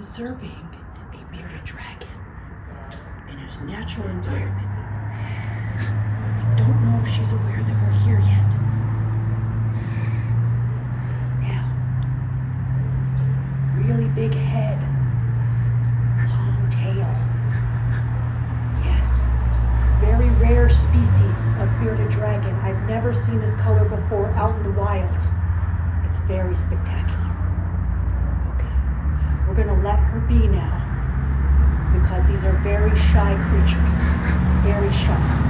observing a bearded dragon in his natural environment. I don't know if she's aware that we're here yet. Now, really big head, long tail. Yes, very rare species of bearded dragon. I've never seen this color before out in the wild. It's very spectacular. Okay, we're gonna let her be now because these are very shy creatures. Very shy.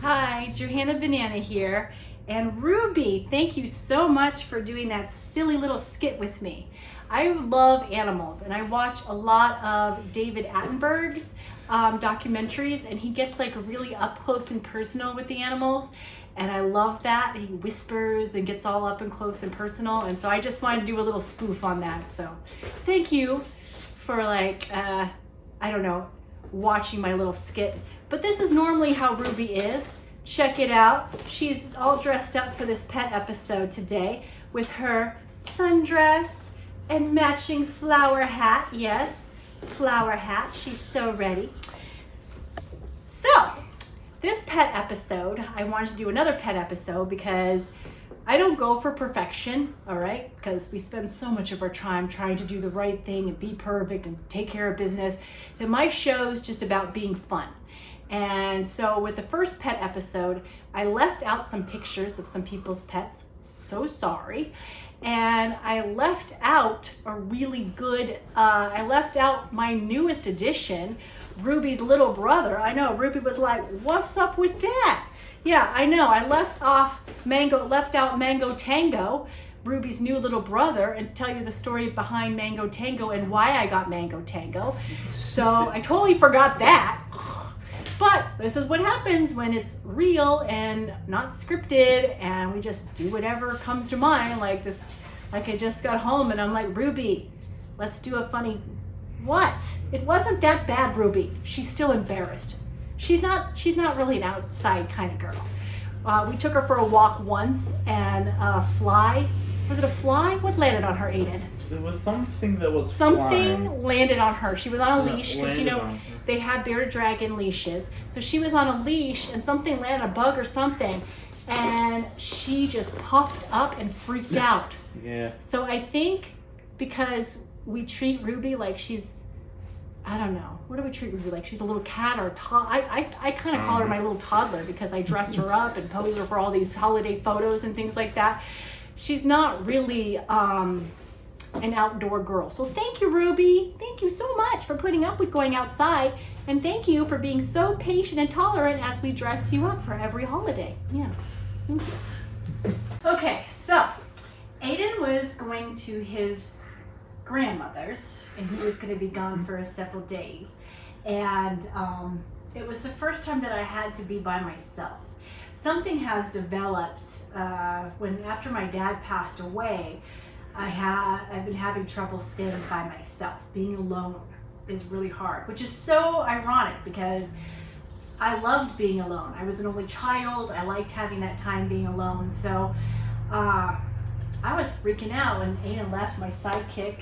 Hi, Johanna Banana here. And Ruby, thank you so much for doing that silly little skit with me. I love animals and I watch a lot of David Attenborough's documentaries, and he gets like really up close and personal with the animals. And I love that. He whispers and gets all up and close and personal. And so I just wanted to do a little spoof on that. So thank you for I don't know, watching my little skit. But this is normally how Ruby is. Check it out. She's all dressed up for this pet episode today with her sundress and matching flower hat. Yes, flower hat. She's so ready. So, this pet episode, I wanted to do another pet episode because I don't go for perfection, all right? Because we spend so much of our time trying to do the right thing and be perfect and take care of business that my show is just about being fun. And so with the first pet episode, I left out some pictures of some people's pets. So sorry. And I left out a really good, I left out my newest addition, Ruby's little brother. I know, Ruby was like, what's up with that? Yeah, I know, I left out Mango Tango, Ruby's new little brother, and tell you the story behind Mango Tango and why I got Mango Tango. So I totally forgot that. But this is what happens when it's real and not scripted and we just do whatever comes to mind. Like I just got home and I'm like, Ruby, let's do a funny, what? It wasn't that bad, Ruby. She's still embarrassed. She's not really an outside kind of girl. We took her for a walk once and a fly, was it a fly? What landed on her, Aiden? There was something that was Something flying. Landed on her. She was on a leash because Landed they have bearded dragon leashes. So she was on a leash and something landed, a bug or something, and she just puffed up and freaked out. Yeah. So I think because we treat Ruby like she's, I don't know, what do we treat Ruby like? She's a little cat or a toddler. I kind of call her my little toddler because I dress her up and pose her for all these holiday photos and things like that. She's not really an outdoor girl. So thank you, Ruby. Thank you so much for putting up with going outside. And thank you for being so patient and tolerant as we dress you up for every holiday. Yeah. Thank you. Okay, so Aiden was going to his grandmother's and he was going to be gone for several days. And it was the first time that I had to be by myself. Something has developed after my dad passed away. I've been having trouble staying by myself. Being alone is really hard, which is so ironic because I loved being alone. I was an only child. I liked having that time being alone. So I was freaking out when Aiden left, my sidekick.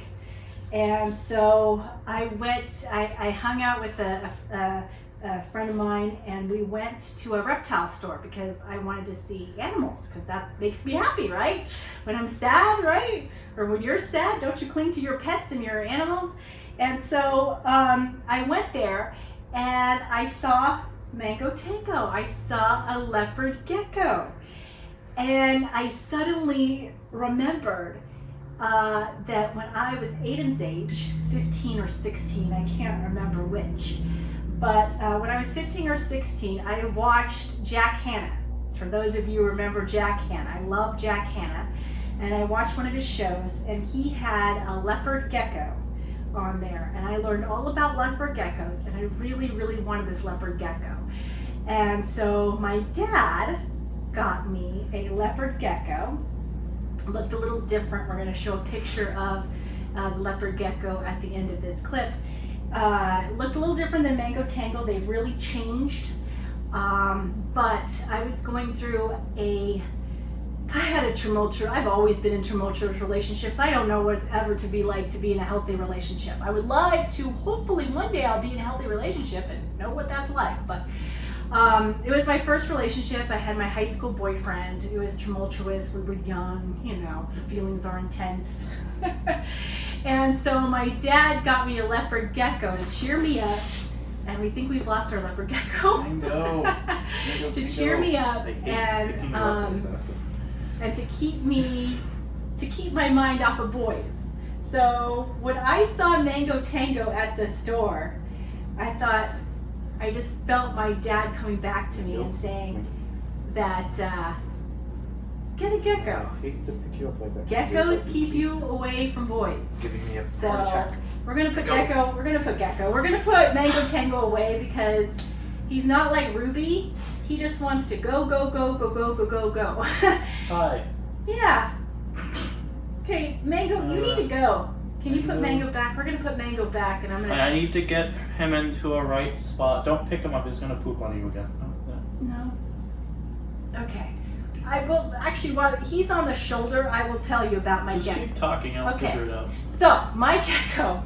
And so I hung out with a friend of mine and we went to a reptile store because I wanted to see animals because that makes me happy, right? When I'm sad, right? Or when you're sad, don't you cling to your pets and your animals? And so I went there and I saw Mango Tango. I saw a leopard gecko. And I suddenly remembered that when I was Aiden's age, 15 or 16, I can't remember which, but when I was 15 or 16, I watched Jack Hanna. For those of you who remember Jack Hanna, I love Jack Hanna. And I watched one of his shows and he had a leopard gecko on there. And I learned all about leopard geckos and I really, really wanted this leopard gecko. And so my dad got me a leopard gecko. It looked a little different. We're going to show a picture of the leopard gecko at the end of this clip. Looked a little different than Mango Tango. They've really changed. But I was going through a I had a tumultuous, I've always been in tumultuous relationships. I don't know what it's ever to be like to be in a healthy relationship. I would like to, hopefully one day I'll be in a healthy relationship and know what that's like. But it was my first relationship. I had my high school boyfriend. It was tumultuous. We were young, you know, the feelings are intense. And so my dad got me a leopard gecko to cheer me up. And we think we've lost our leopard gecko. I know. To cheer me up and to keep my mind off of boys. So when I saw Mango Tango at the store, I thought, I just felt my dad coming back to me and saying that get a gecko. I hate to pick you up like that. Geckos keep you away from boys. Giving me a So heart attack. we're gonna put Gecko. We're gonna put Mango Tango away because he's not like Ruby. He just wants to go. Hi. Yeah. Okay, Mango, you need to go. Can you put Mango back? We're gonna put Mango back, and I'm gonna. I need to get him into a right spot. Don't pick him up. He's gonna poop on you again. No. Okay. I will actually. While he's on the shoulder, I will tell you about my Just gecko. keep talking. I'll figure it out. So my gecko,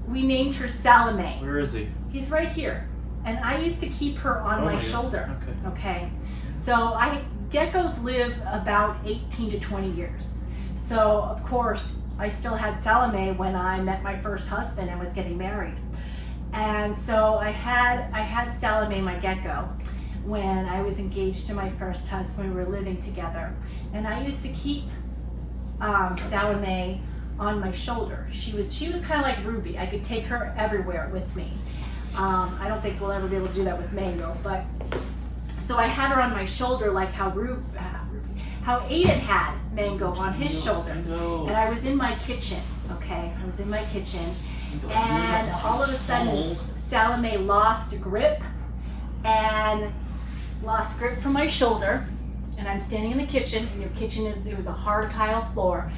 we named her Salome. Where is he? He's right here, and I used to keep her on my shoulder. Okay. So geckos live about 18 to 20 years. So of course I still had Salome when I met my first husband and was getting married. And so I had Salome, my gecko, when I was engaged to my first husband. We were living together, and I used to keep Salome on my shoulder. She was kind of like Ruby. I could take her everywhere with me. I don't think we'll ever be able to do that with Mango, but so I had her on my shoulder like how Aiden had Mango on his shoulder. And I was in my kitchen, okay? I was in my kitchen, and all of a sudden Salome lost grip from my shoulder, and I'm standing in the kitchen, and your kitchen it was a hard tile floor,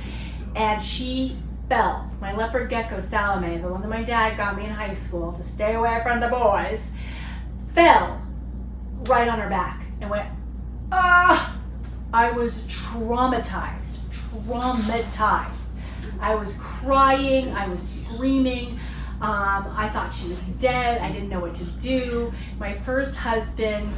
and she fell. My leopard gecko Salome, the one that my dad got me in high school to stay away from the boys, fell right on her back and went, ah! I was traumatized. I was crying, I was screaming. I thought she was dead. I didn't know what to do. My first husband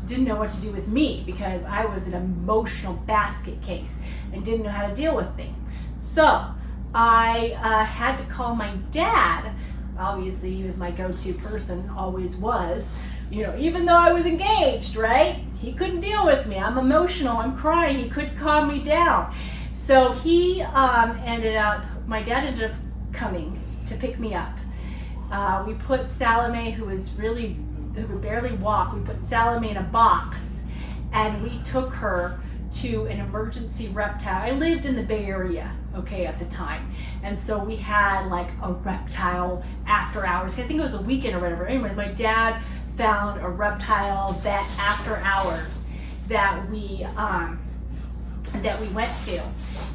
didn't know what to do with me because I was an emotional basket case and didn't know how to deal with me. So I had to call my dad. Obviously, he was my go-to person, always was. You know, even though I was engaged, right? He couldn't deal with me. I'm emotional, I'm crying. He couldn't calm me down. So my dad ended up coming to pick me up. We put Salome, who could barely walk, we put Salome in a box, and we took her to an emergency reptile. I lived in the Bay Area, okay, at the time. And so we had like a reptile after hours. I think it was the weekend or whatever. Anyways, my dad found a reptile vet after hours that we went to.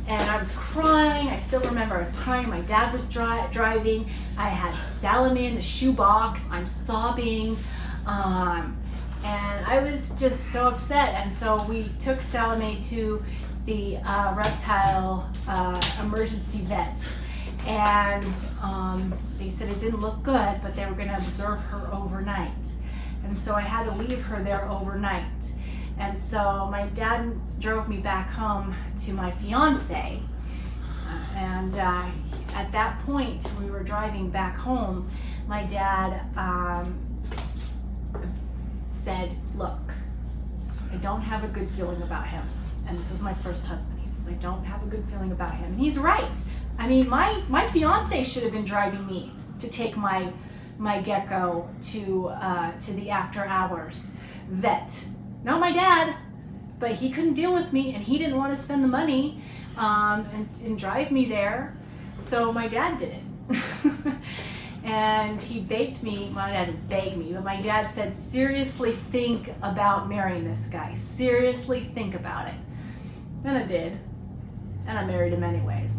And I was crying. I still remember I was crying. My dad was driving. I had Salome in the shoebox. I'm sobbing. And I was just so upset. And so we took Salome to the reptile emergency vet. And they said it didn't look good, but they were going to observe her overnight. And so I had to leave her there overnight. And so my dad drove me back home to my fiance. And at that point, we were driving back home, my dad said, look, I don't have a good feeling about him. And this is my first husband. He says, I don't have a good feeling about him. And he's right. I mean, my fiance should have been driving me to take my gecko to the after hours vet. Not my dad, but he couldn't deal with me, and he didn't want to spend the money and drive me there. So my dad did it. And he begged me. My dad didn't beg me, but my dad said, seriously think about marrying this guy. Seriously think about it. And I did. And I married him anyways.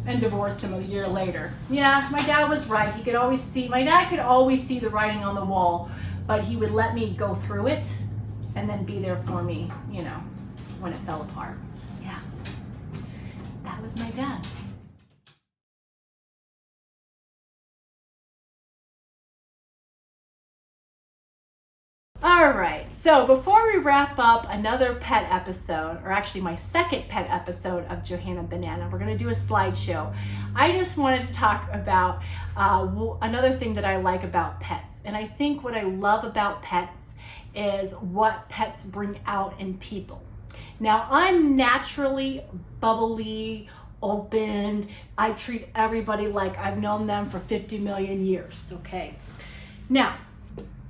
And divorced him a year later. Yeah, my dad was right. My dad could always see the writing on the wall, but he would let me go through it and then be there for me, you know, when it fell apart. Yeah, that was my dad. All right, so before we wrap up another pet episode, or actually my second pet episode of Johanna Banana, we're gonna do a slideshow. I just wanted to talk about another thing that I like about pets. And I think what I love about pets is what pets bring out in people. Now, I'm naturally bubbly, open. I treat everybody like I've known them for 50 million years, okay? Now,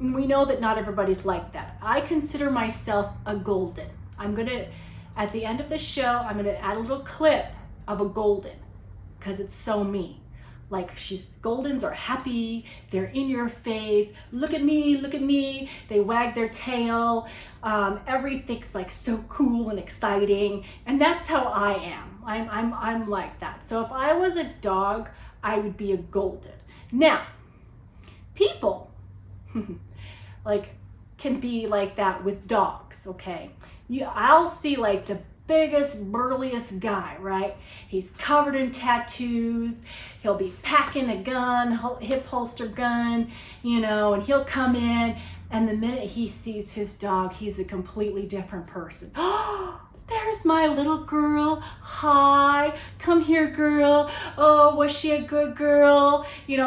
we know that not everybody's like that. I consider myself a golden. At the end of the show, I'm gonna add a little clip of a golden, because it's so me. Like, Goldens are happy, they're in your face, look at me, they wag their tail, everything's like so cool and exciting, and that's how I am. I'm like that. So if I was a dog, I would be a golden. Now, people, can be like that with dogs, okay? I'll see like the biggest, burliest guy, right? He's covered in tattoos, he'll be packing a gun, hip holster gun, and he'll come in, and the minute he sees his dog, he's a completely different person. Oh, there's my little girl. Hi, come here, girl. Oh, was she a good girl?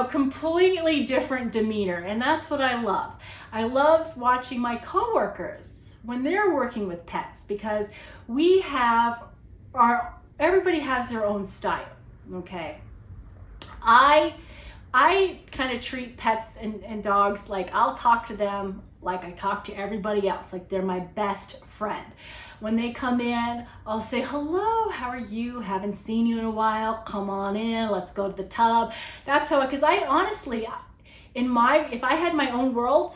Completely different demeanor, and that's what I love. I love watching my coworkers when they're working with pets, because everybody has their own style, okay? I kind of treat pets and dogs like I'll talk to them like I talk to everybody else, like they're my best friend. When they come in, I'll say, hello, how are you? Haven't seen you in a while. Come on in, let's go to the tub. That's how, because I honestly, if I had my own world,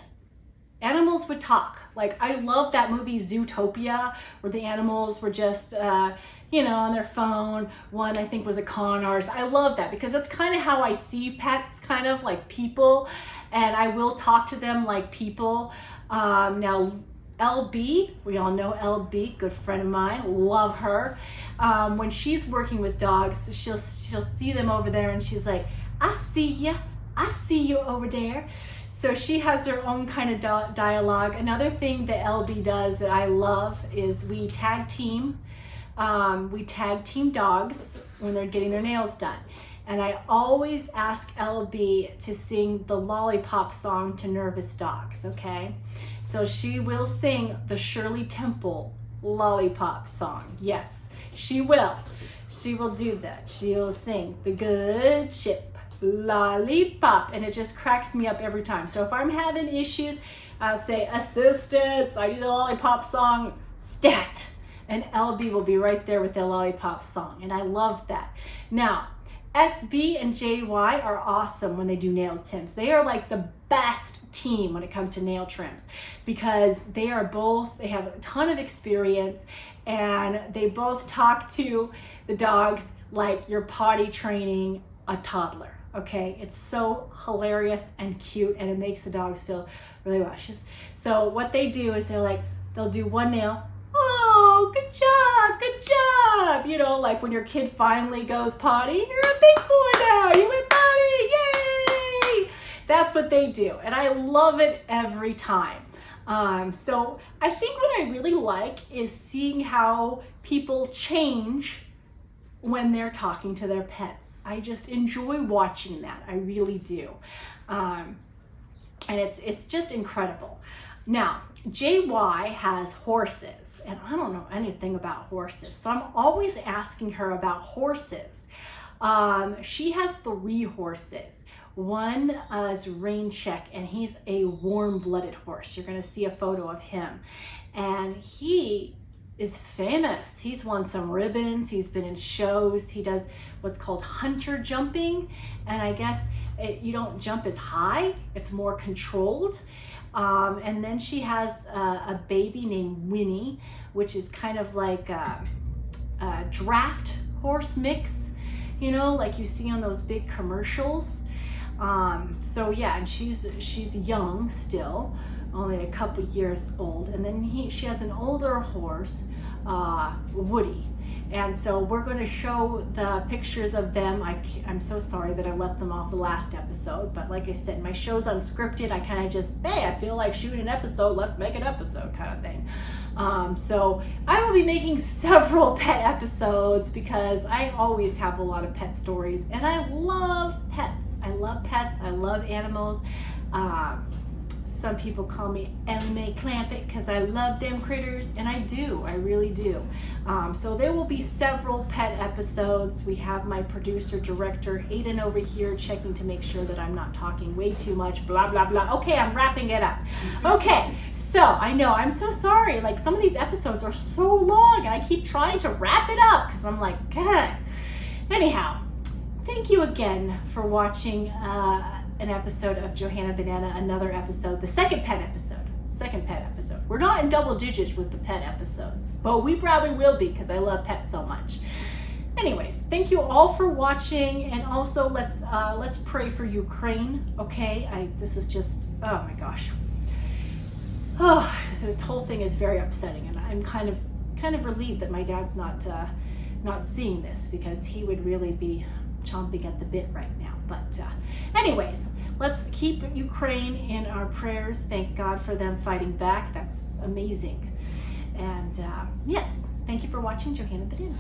animals would talk. Like, I love that movie Zootopia, where the animals were just, on their phone. One, I think, was a con artist. I love that because that's kind of how I see pets, kind of like people, and I will talk to them like people. Now, LB, we all know LB, good friend of mine, love her. When she's working with dogs, she'll see them over there and she's like, I see you over there. So she has her own kind of dialogue. Another thing that LB does that I love is we tag team dogs when they're getting their nails done. And I always ask LB to sing the Lollipop song to nervous dogs, okay? So she will sing the Shirley Temple Lollipop song. Yes, she will. She will do that. She will sing the good ship lollipop, and it just cracks me up every time. So if I'm having issues, I'll say assistance, I do the lollipop song, stat, and LB will be right there with the lollipop song, and I love that. Now, SB and JY are awesome when they do nail trims. They are like the best team when it comes to nail trims, because they have a ton of experience, and they both talk to the dogs like you're potty training a toddler. Okay, it's so hilarious and cute, and it makes the dogs feel really well. So what they do is they'll do one nail. Oh, good job. Like when your kid finally goes potty, you're a big boy now, you went potty, yay! That's what they do, and I love it every time. So I think what I really like is seeing how people change when they're talking to their pets. I just enjoy watching that. I really do. And it's just incredible. Now, JY has horses, and I don't know anything about horses, so I'm always asking her about horses. She has 3 horses. One is Raincheck, and he's a warm-blooded horse. You're gonna see a photo of him. And he is famous. He's won some ribbons, he's been in shows, he does what's called hunter jumping, and I guess you don't jump as high, it's more controlled. And then she has a baby named Winnie, which is kind of like a draft horse mix, like you see on those big commercials. So yeah, and she's young still, only a couple years old. And then she has an older horse, Woody. And so we're going to show the pictures of them. I'm so sorry that I left them off the last episode, but like I said, my show's unscripted. I kind of just, hey, I feel like shooting an episode, let's make an episode kind of thing. So I will be making several pet episodes because I always have a lot of pet stories, and I love pets. I love pets. I love animals. Some people call me Anime Clampett because I love them critters, and I do. I really do. So there will be several pet episodes. We have my producer, director, Aiden over here checking to make sure that I'm not talking way too much, blah, blah, blah. Okay, I'm wrapping it up. Okay, so I know, I'm so sorry. Like, some of these episodes are so long, and I keep trying to wrap it up because I'm like, God. Anyhow, thank you again for watching an episode of Johanna Banana, another episode, the second pet episode. We're not in double digits with the pet episodes, but we probably will be because I love pets so much. Anyways, thank you all for watching, and also let's pray for Ukraine, okay? This is just, oh my gosh. Oh, the whole thing is very upsetting, and I'm kind of relieved that my dad's not seeing this, because he would really be chomping at the bit right now. But anyways, let's keep Ukraine in our prayers. Thank God for them fighting back. That's amazing. And yes, thank you for watching Johanna Banana.